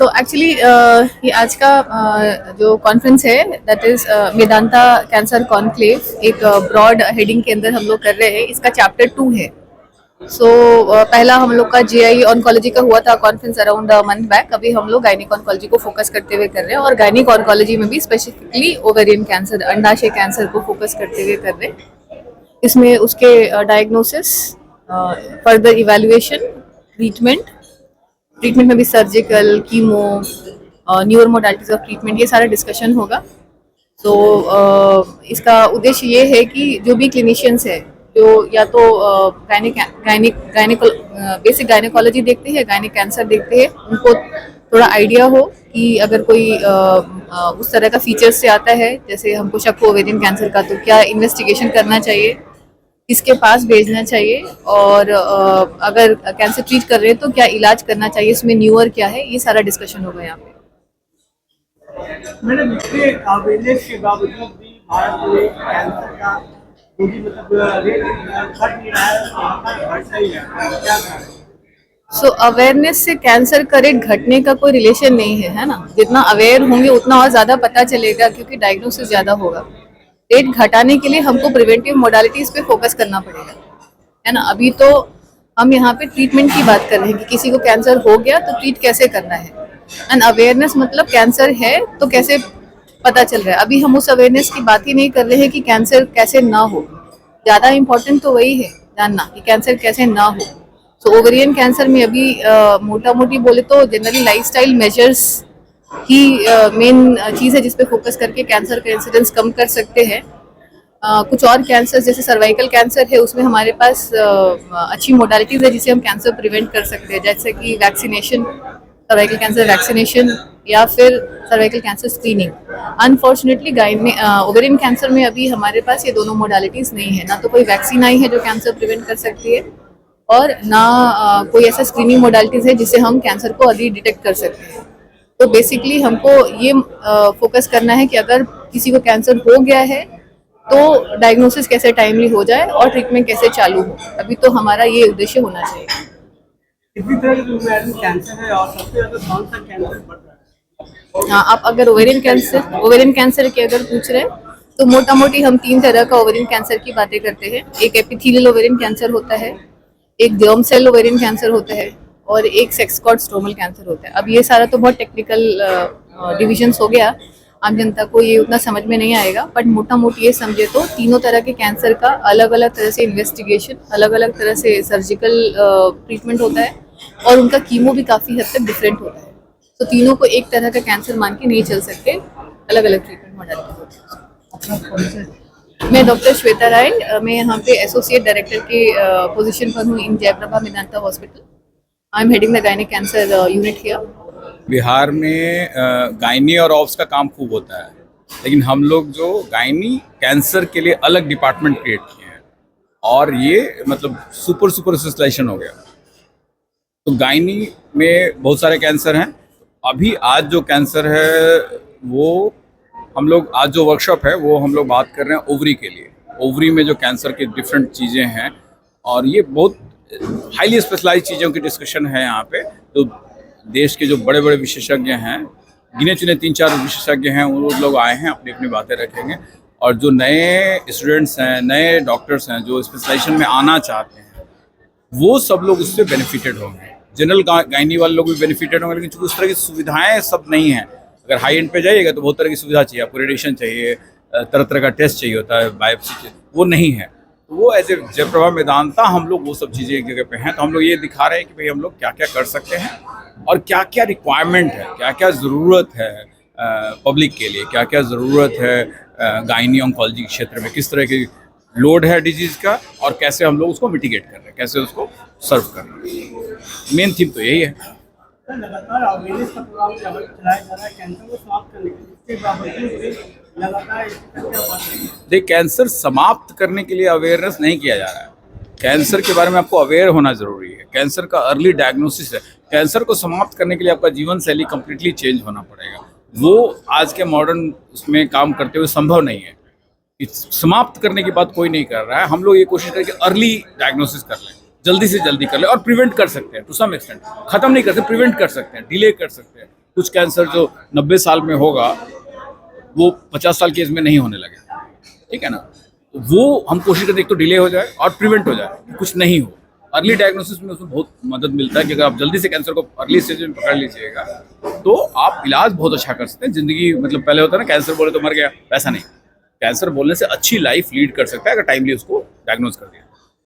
So actually ये आज का जो कॉन्फ्रेंस है that is Vedanta cancer conclave, एक ब्रॉड हेडिंग के अंदर हम लोग कर रहे हैं। इसका चैप्टर 2 है। सो पहला हम लोग का जीआई ऑन्कोलॉजी का हुआ था कॉन्फ्रेंस अराउंड मंथ बैक। अभी हम लोग गायनिक ऑन्कोलॉजी को फोकस करते हुए कर रहे हैं, और गायनिक ऑन्कोलॉजी में भी स्पेसिफिकली ओवेरियन कैंसर, अंडाशय कैंसर को फोकस करते हुए कर रहे हैं। इसमें उसके डायग्नोसिस, फर्दर इवैल्यूएशन, ट्रीटमेंट में भी surgical, chemo, newer modalities of treatment, ये सारा डिस्कशन होगा। तो इसका उद्देश्य ये है कि जो भी क्लिनिशियंस है, जो या तो बेसिक गायनेकोलॉजी देखते हैं, गायनिक कैंसर देखते हैं, उनको थोड़ा आइडिया हो कि अगर कोई उस तरह का फीचर्स से आता है, जैसे हमको शक हो ओवेरियन कैंसर का, तो क्या इन्वेस्टिगेशन करना चाहिए, किसके पास भेजना चाहिए, और अगर कैंसर ट्रीट कर रहे हैं तो क्या इलाज करना चाहिए, इसमें न्यूअर क्या है, ये सारा डिस्कशन होगा यहाँ पे। मैडम, इतने अवेयरनेस के बावजूद भी भारत में कैंसर का जो भी मतलब रेट घट नहीं रहा है, बढ़ता ही है, क्या कारण? सो अवेयरनेस से कैंसर का रेट घटने का कोई रिलेशन नहीं है ना। जितना अवेयर होंगे उतना और ज़्यादा पता चलेगा, क्योंकि डायग्नोसिस ज़्यादा होगा। रेट घटाने के लिए हमको प्रिवेंटिव मोडालिटीज पे फोकस करना पड़ेगा, है ना। अभी तो हम यहाँ पे ट्रीटमेंट की बात कर रहे हैं कि किसी को कैंसर हो गया तो ट्रीट कैसे करना है, एंड अवेयरनेस मतलब कैंसर है तो कैसे पता चल रहा है। अभी हम उस अवेयरनेस की बात ही नहीं कर रहे हैं कि कैंसर कैसे ना हो। ज़्यादा इम्पोर्टेंट तो वही है जानना कि कैंसर कैसे ना हो। सो ओवेरियन कैंसर में अभी मोटा मोटी बोले तो जनरली लाइफस्टाइल मेजर्स ही मेन चीज़ है जिस पे फोकस करके कैंसर का इंसिडेंस कम कर सकते हैं। कुछ और कैंसर जैसे सर्वाइकल कैंसर है, उसमें हमारे पास अच्छी मोडालिटीज़ है जिसे हम कैंसर प्रिवेंट कर सकते हैं, जैसे कि वैक्सीनेशन, सर्वाइकल कैंसर वैक्सीनेशन, या फिर cervical cancer screening. Unfortunately ovarian cancer में अभी हमारे पास ये दोनों मोडालिटीज़ नहीं है। ना तो कोई वैक्सीन आई है जो कैंसर प्रिवेंट कर सकती है, और ना कोई ऐसा स्क्रीनिंग मोडालिटीज़ है जिससे हम कैंसर को अर्ली डिटेक्ट कर सकते हैं। तो बेसिकली हमको ये फोकस करना है कि अगर किसी को कैंसर हो गया है तो डायग्नोसिस कैसे टाइमली हो जाए और ट्रीटमेंट कैसे चालू हो। अभी तो हमारा ये उद्देश्य होना चाहिए। कितनी तरह के ओवेरियन कैंसर है और सबसे ज्यादा कौन सा कैंसर बढ़ रहा है? हाँ, आप अगर ओवेरियन कैंसर की अगर पूछ रहे हैं तो मोटा मोटी हम 3 तरह का ओवेरियन कैंसर की बातें करते हैं। एक एपिथेलियल ओवेरियन कैंसर होता है, एक जर्म सेल ओवेरियन कैंसर होता है, और एक सेक्स कॉर्ड स्ट्रोमल कैंसर होता है। अब ये सारा तो बहुत टेक्निकल डिविजन्स हो गया, आम जनता को ये उतना समझ में नहीं आएगा, बट मोटा मोटी ये समझे तो तीनों तरह के कैंसर का अलग अलग तरह से इन्वेस्टिगेशन, अलग अलग तरह से सर्जिकल ट्रीटमेंट होता है, और उनका कीमो भी काफ़ी हद तक डिफरेंट होता है। तो तीनों को एक तरह का कैंसर मान के नहीं चल सकते, अलग अलग ट्रीटमेंट मॉडलिटी होती है। मैं डॉक्टर श्वेता राय, मैं यहाँ पे एसोसिएट डायरेक्टर के पोजीशन पर हूँ in Jayprabha Medanta hospital. I am heading the gynaec cancer unit here. Bihar में गायनी और ऑब्स का काम खूब होता है, लेकिन हम लोग जो गायनी कैंसर के लिए अलग डिपार्टमेंट क्रिएट किए हैं, और ये मतलब सुपर स्पेशलाइजेशन हो गया। तो गायनी में बहुत सारे कैंसर हैं। अभी आज जो कैंसर है वो हम लोग, आज जो वर्कशॉप है वो हम लोग बात कर रहे हैं ओवरी के लिए। ओवरी में जो कैंसर की डिफरेंट चीज़ें हैं, और ये बहुत हाईली स्पेशलाइज चीज़ों की डिस्कशन है यहाँ पे। तो देश के जो बड़े बड़े विशेषज्ञ हैं, गिने चुने 3-4 विशेषज्ञ हैं, वो लोग आए हैं, अपनी अपनी बातें रखेंगे। और जो नए स्टूडेंट्स हैं, नए डॉक्टर्स हैं जो स्पेशलाइजेशन में आना चाहते हैं, वो सब लोग उससे बेनिफिटेड होंगे। जनरल गायनी वाले लोग भी बेनिफिटेड होंगे, लेकिन चूँकि उस तरह की सुविधाएँ सब नहीं हैं। अगर हाई एंड पे जाइएगा तो बहुत तरह की सुविधा चाहिए, आपको रेडिएशन चाहिए, तरह तरह का टेस्ट चाहिए होता है, बायोप्सी चाहिए, वो नहीं है। तो वो एज ए जयप्रभा मेदांता हम लोग वो सब चीज़ें एक जगह पे हैं। तो हम लोग ये दिखा रहे हैं कि भाई हम लोग क्या क्या कर सकते हैं, और क्या क्या रिक्वायरमेंट है, क्या क्या ज़रूरत है पब्लिक के लिए, क्या क्या ज़रूरत है गायनी ऑन्कोलॉजी के क्षेत्र में, किस तरह की लोड है डिजीज़ का, और कैसे हम लोग उसको मिटिगेट कर रहे हैं, कैसे उसको सर्व कर रहे हैं। मेन थीम तो यही है। लगातार अवेयरनेस का प्रोग्राम चलाया जा रहा है कैंसर को समाप्त करने के लिए, इसके बावजूद भी लगातार देखिए, कैंसर समाप्त करने के लिए अवेयरनेस नहीं किया जा रहा है। कैंसर के बारे में आपको अवेयर होना ज़रूरी है। कैंसर का अर्ली डायग्नोसिस है। कैंसर को समाप्त करने के लिए आपका जीवन शैली कम्प्लीटली चेंज होना पड़ेगा। वो आज के मॉडर्न उसमें काम करते हुए संभव नहीं है। समाप्त करने की बात कोई नहीं कर रहा है। हम लोग ये कोशिश करें कि अर्ली डायग्नोसिस कर लें, जल्दी से जल्दी कर लें, और प्रिवेंट कर सकते हैं टू सम एक्सटेंट। खत्म नहीं कर सकते, प्रिवेंट कर सकते हैं, डिले कर सकते हैं, कुछ कैंसर जो 90 साल में होगा वो 50 साल की एज में नहीं होने लगे, ठीक है ना। तो वो हम कोशिश करते हैं एक तो डिले हो जाए और प्रिवेंट हो जाए, कुछ नहीं हो। अर्ली डायग्नोसिस में उसमें बहुत मदद मिलता है कि अगर आप जल्दी से कैंसर को अर्ली स्टेज में पकड़ लीजिएगा तो आप इलाज बहुत अच्छा कर सकते हैं। जिंदगी मतलब पहले होता है ना कैंसर बोले तो मर गया, वैसा नहीं। कैंसर बोलने से अच्छी लाइफ लीड कर सकता है अगर टाइमली उसको डायग्नोज कर दिया।